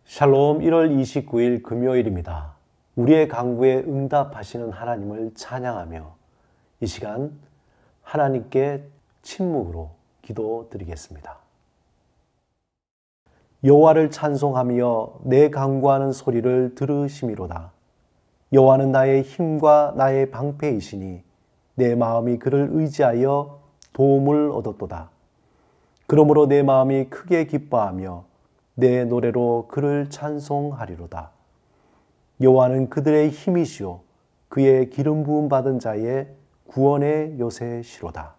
샬롬 1월 29일 금요일입니다. 우리의 간구에 응답하시는 하나님을 찬양하며 이 시간 하나님께 침묵으로 기도드리겠습니다. 여호와를 찬송하며 내 간구하는 소리를 들으심이로다. 여호와는 나의 힘과 나의 방패이시니 내 마음이 그를 의지하여 도움을 얻었도다. 그러므로 내 마음이 크게 기뻐하며 내 노래로 그를 찬송하리로다. 여호와는 그들의 힘이시오 그의 기름 부음 받은 자의 구원의 요새시로다.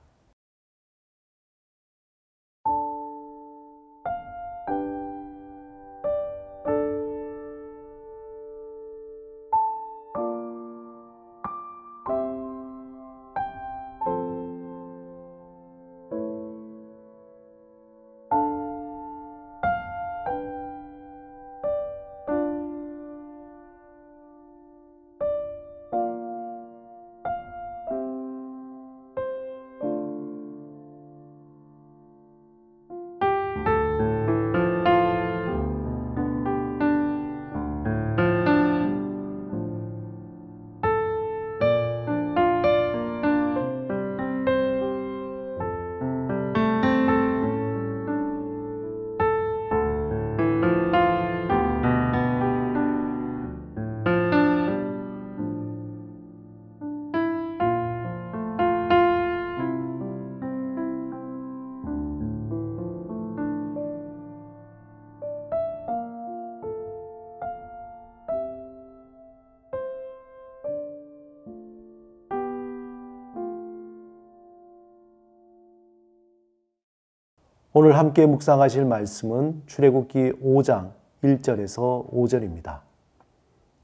오늘 함께 묵상하실 말씀은 출애굽기 5장 1절에서 5절입니다.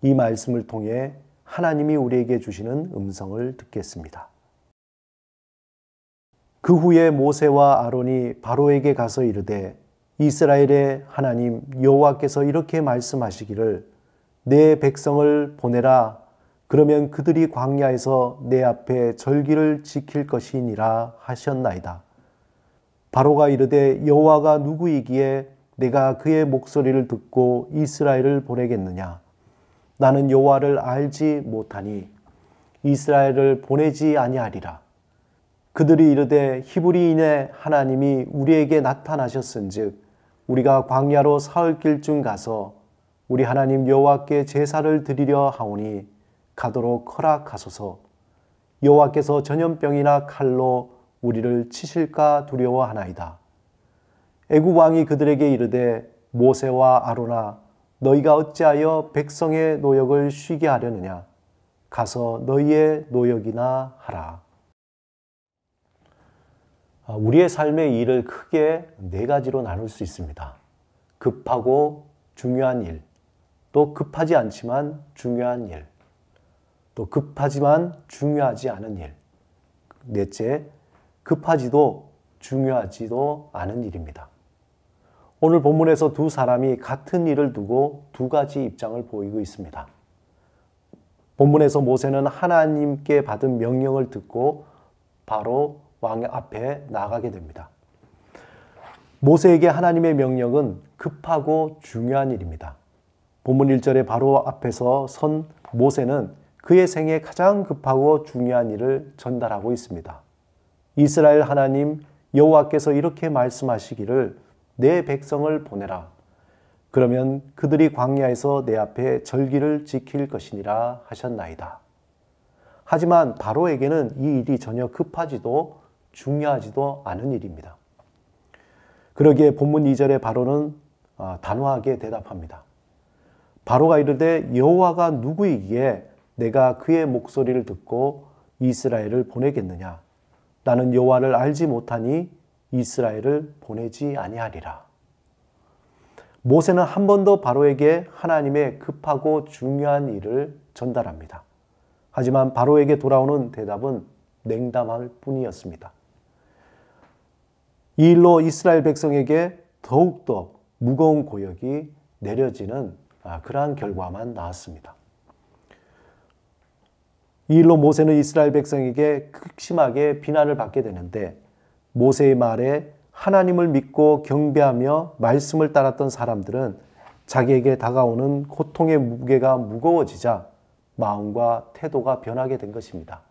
이 말씀을 통해 하나님이 우리에게 주시는 음성을 듣겠습니다. 그 후에 모세와 아론이 바로에게 가서 이르되 이스라엘의 하나님 여호와께서 이렇게 말씀하시기를 내 백성을 보내라. 그러면 그들이 광야에서 내 앞에 절기를 지킬 것이니라 하셨나이다. 바로가 이르되 여호와가 누구이기에 내가 그의 목소리를 듣고 이스라엘을 보내겠느냐. 나는 여호와를 알지 못하니 이스라엘을 보내지 아니하리라. 그들이 이르되 히브리인의 하나님이 우리에게 나타나셨은즉 우리가 광야로 사흘 길쯤 가서 우리 하나님 여호와께 제사를 드리려 하오니 가도록 허락하소서. 여호와께서 전염병이나 칼로 우리를 치실까 두려워하나이다. 애굽 왕이 그들에게 이르되 모세와 아론아 너희가 어찌하여 백성의 노역을 쉬게 하려느냐. 가서 너희의 노역이나 하라. 우리의 삶의 일을 크게 네 가지로 나눌 수 있습니다. 급하고 중요한 일, 또 급하지 않지만 중요한 일, 또 급하지만 중요하지 않은 일, 넷째, 급하지도 중요하지도 않은 일입니다. 오늘 본문에서 두 사람이 같은 일을 두고 두 가지 입장을 보이고 있습니다. 본문에서 모세는 하나님께 받은 명령을 듣고 바로 왕 앞에 나가게 됩니다. 모세에게 하나님의 명령은 급하고 중요한 일입니다. 본문 1절에 바로 앞에서 선 모세는 그의 생에 가장 급하고 중요한 일을 전달하고 있습니다. 이스라엘 하나님 여호와께서 이렇게 말씀하시기를 내 백성을 보내라. 그러면 그들이 광야에서 내 앞에 절기를 지킬 것이니라 하셨나이다. 하지만 바로에게는 이 일이 전혀 급하지도 중요하지도 않은 일입니다. 그러기에 본문 2절에 바로는 단호하게 대답합니다. 바로가 이르되 여호와가 누구이기에 내가 그의 목소리를 듣고 이스라엘을 보내겠느냐. 나는 여호와를 알지 못하니 이스라엘을 보내지 아니하리라. 모세는 한 번 더 바로에게 하나님의 급하고 중요한 일을 전달합니다. 하지만 바로에게 돌아오는 대답은 냉담할 뿐이었습니다. 이 일로 이스라엘 백성에게 더욱더 무거운 고역이 내려지는 그러한 결과만 나왔습니다. 이 일로 모세는 이스라엘 백성에게 극심하게 비난을 받게 되는데 모세의 말에 하나님을 믿고 경배하며 말씀을 따랐던 사람들은 자기에게 다가오는 고통의 무게가 무거워지자 마음과 태도가 변하게 된 것입니다.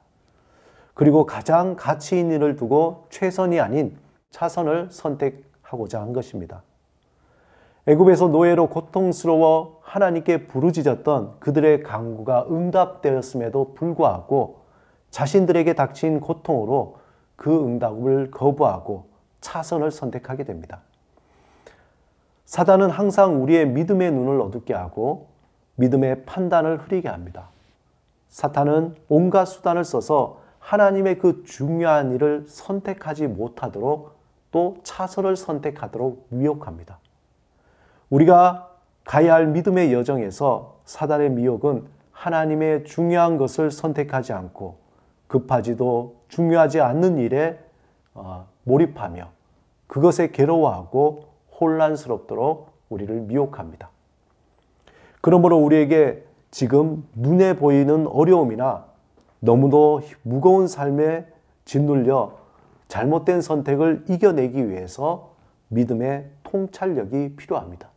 그리고 가장 가치 있는 일을 두고 최선이 아닌 차선을 선택하고자 한 것입니다. 애굽에서 노예로 고통스러워 하나님께 부르짖었던 그들의 간구가 응답되었음에도 불구하고 자신들에게 닥친 고통으로 그 응답을 거부하고 차선을 선택하게 됩니다. 사단은 항상 우리의 믿음의 눈을 어둡게 하고 믿음의 판단을 흐리게 합니다. 사탄은 온갖 수단을 써서 하나님의 그 중요한 일을 선택하지 못하도록 또 차선을 선택하도록 유혹합니다. 우리가 가야 할 믿음의 여정에서 사단의 미혹은 하나님의 중요한 것을 선택하지 않고 급하지도 중요하지 않는 일에 몰입하며 그것에 괴로워하고 혼란스럽도록 우리를 미혹합니다. 그러므로 우리에게 지금 눈에 보이는 어려움이나 너무도 무거운 삶에 짓눌려 잘못된 선택을 이겨내기 위해서 믿음의 통찰력이 필요합니다.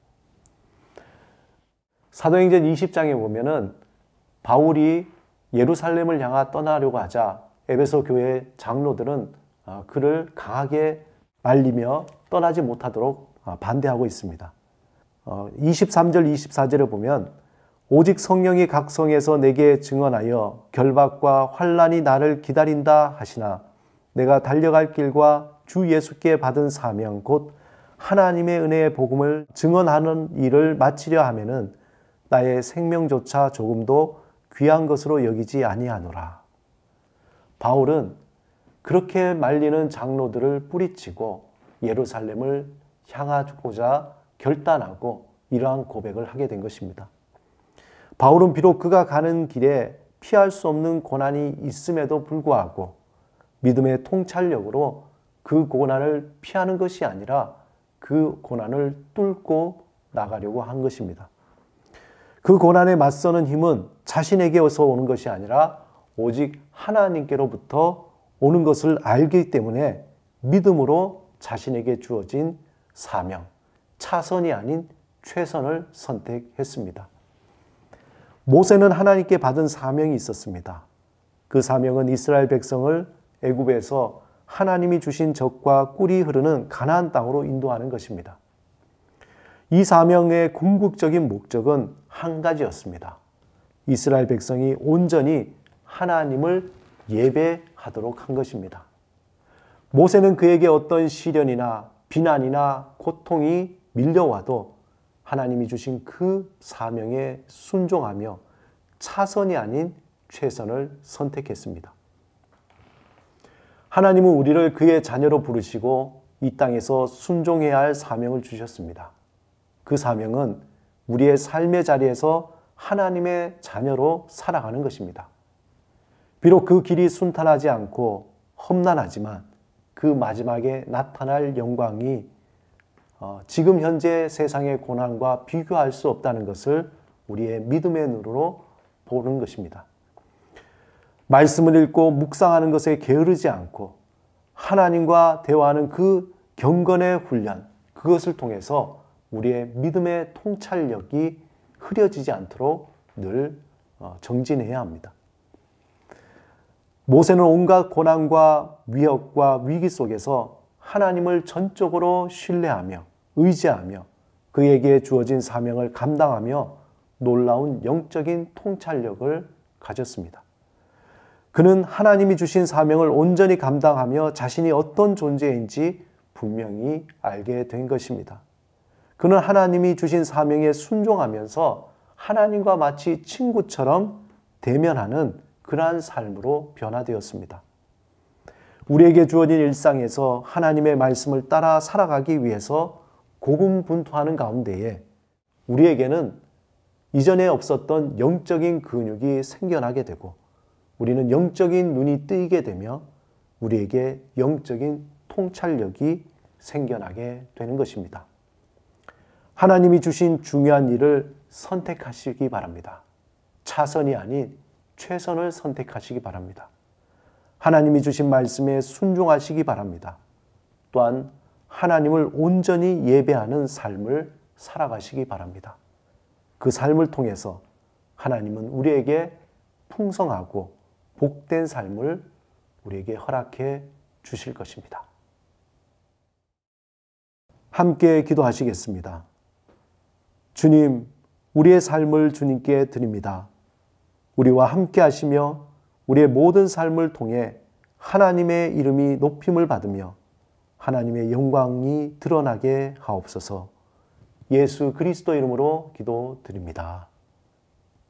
사도행전 20장에 보면은 바울이 예루살렘을 향하 떠나려고 하자 에베소 교회 장로들은 그를 강하게 말리며 떠나지 못하도록 반대하고 있습니다. 23절 24절에 보면 오직 성령이 각 성에서 내게 증언하여 결박과 환난이 나를 기다린다 하시나 내가 달려갈 길과 주 예수께 받은 사명 곧 하나님의 은혜의 복음을 증언하는 일을 마치려 하면은 나의 생명조차 조금도 귀한 것으로 여기지 아니하노라. 바울은 그렇게 말리는 장로들을 뿌리치고 예루살렘을 향하고자 결단하고 이러한 고백을 하게 된 것입니다. 바울은 비록 그가 가는 길에 피할 수 없는 고난이 있음에도 불구하고 믿음의 통찰력으로 그 고난을 피하는 것이 아니라 그 고난을 뚫고 나가려고 한 것입니다. 그 고난에 맞서는 힘은 자신에게서 오는 것이 아니라 오직 하나님께로부터 오는 것을 알기 때문에 믿음으로 자신에게 주어진 사명, 차선이 아닌 최선을 선택했습니다. 모세는 하나님께 받은 사명이 있었습니다. 그 사명은 이스라엘 백성을 애굽에서 하나님이 주신 젖과 꿀이 흐르는 가나안 땅으로 인도하는 것입니다. 이 사명의 궁극적인 목적은 한 가지였습니다. 이스라엘 백성이 온전히 하나님을 예배하도록 한 것입니다. 모세는 그에게 어떤 시련이나 비난이나 고통이 밀려와도 하나님이 주신 그 사명에 순종하며 차선이 아닌 최선을 선택했습니다. 하나님은 우리를 그의 자녀로 부르시고 이 땅에서 순종해야 할 사명을 주셨습니다. 그 사명은 우리의 삶의 자리에서 하나님의 자녀로 살아가는 것입니다. 비록 그 길이 순탄하지 않고 험난하지만 그 마지막에 나타날 영광이 지금 현재 세상의 고난과 비교할 수 없다는 것을 우리의 믿음의 눈으로 보는 것입니다. 말씀을 읽고 묵상하는 것에 게으르지 않고 하나님과 대화하는 그 경건의 훈련, 그것을 통해서 우리의 믿음의 통찰력이 흐려지지 않도록 늘 정진해야 합니다. 모세는 온갖 고난과 위협과 위기 속에서 하나님을 전적으로 신뢰하며 의지하며 그에게 주어진 사명을 감당하며 놀라운 영적인 통찰력을 가졌습니다. 그는 하나님이 주신 사명을 온전히 감당하며 자신이 어떤 존재인지 분명히 알게 된 것입니다. 그는 하나님이 주신 사명에 순종하면서 하나님과 마치 친구처럼 대면하는 그러한 삶으로 변화되었습니다. 우리에게 주어진 일상에서 하나님의 말씀을 따라 살아가기 위해서 고군분투하는 가운데에 우리에게는 이전에 없었던 영적인 근육이 생겨나게 되고 우리는 영적인 눈이 뜨이게 되며 우리에게 영적인 통찰력이 생겨나게 되는 것입니다. 하나님이 주신 중요한 일을 선택하시기 바랍니다. 차선이 아닌 최선을 선택하시기 바랍니다. 하나님이 주신 말씀에 순종하시기 바랍니다. 또한 하나님을 온전히 예배하는 삶을 살아가시기 바랍니다. 그 삶을 통해서 하나님은 우리에게 풍성하고 복된 삶을 우리에게 허락해 주실 것입니다. 함께 기도하시겠습니다. 주님, 우리의 삶을 주님께 드립니다. 우리와 함께 하시며 우리의 모든 삶을 통해 하나님의 이름이 높임을 받으며 하나님의 영광이 드러나게 하옵소서. 예수 그리스도 이름으로 기도드립니다.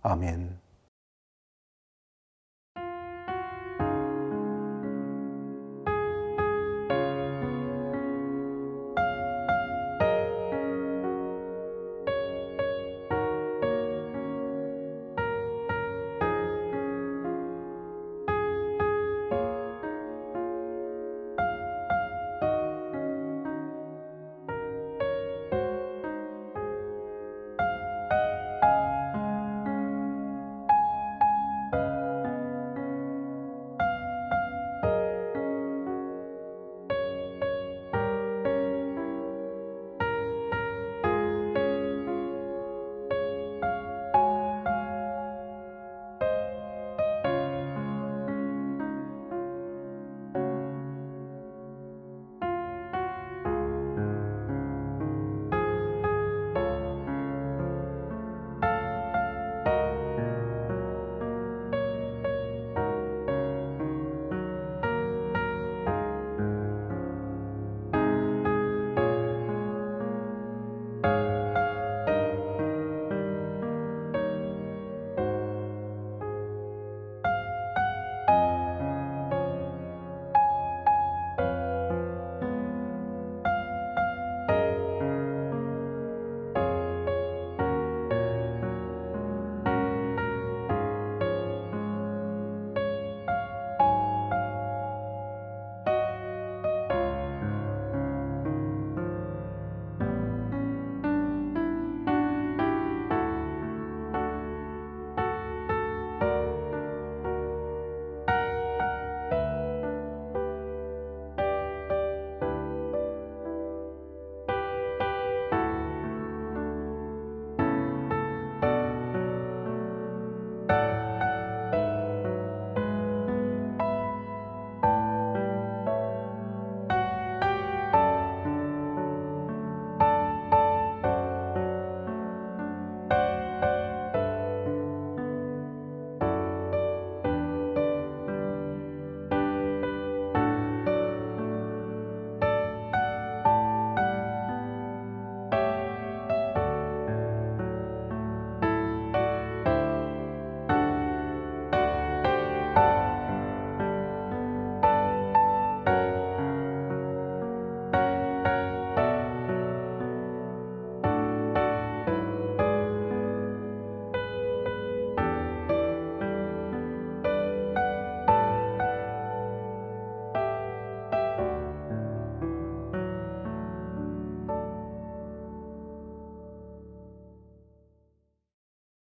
아멘.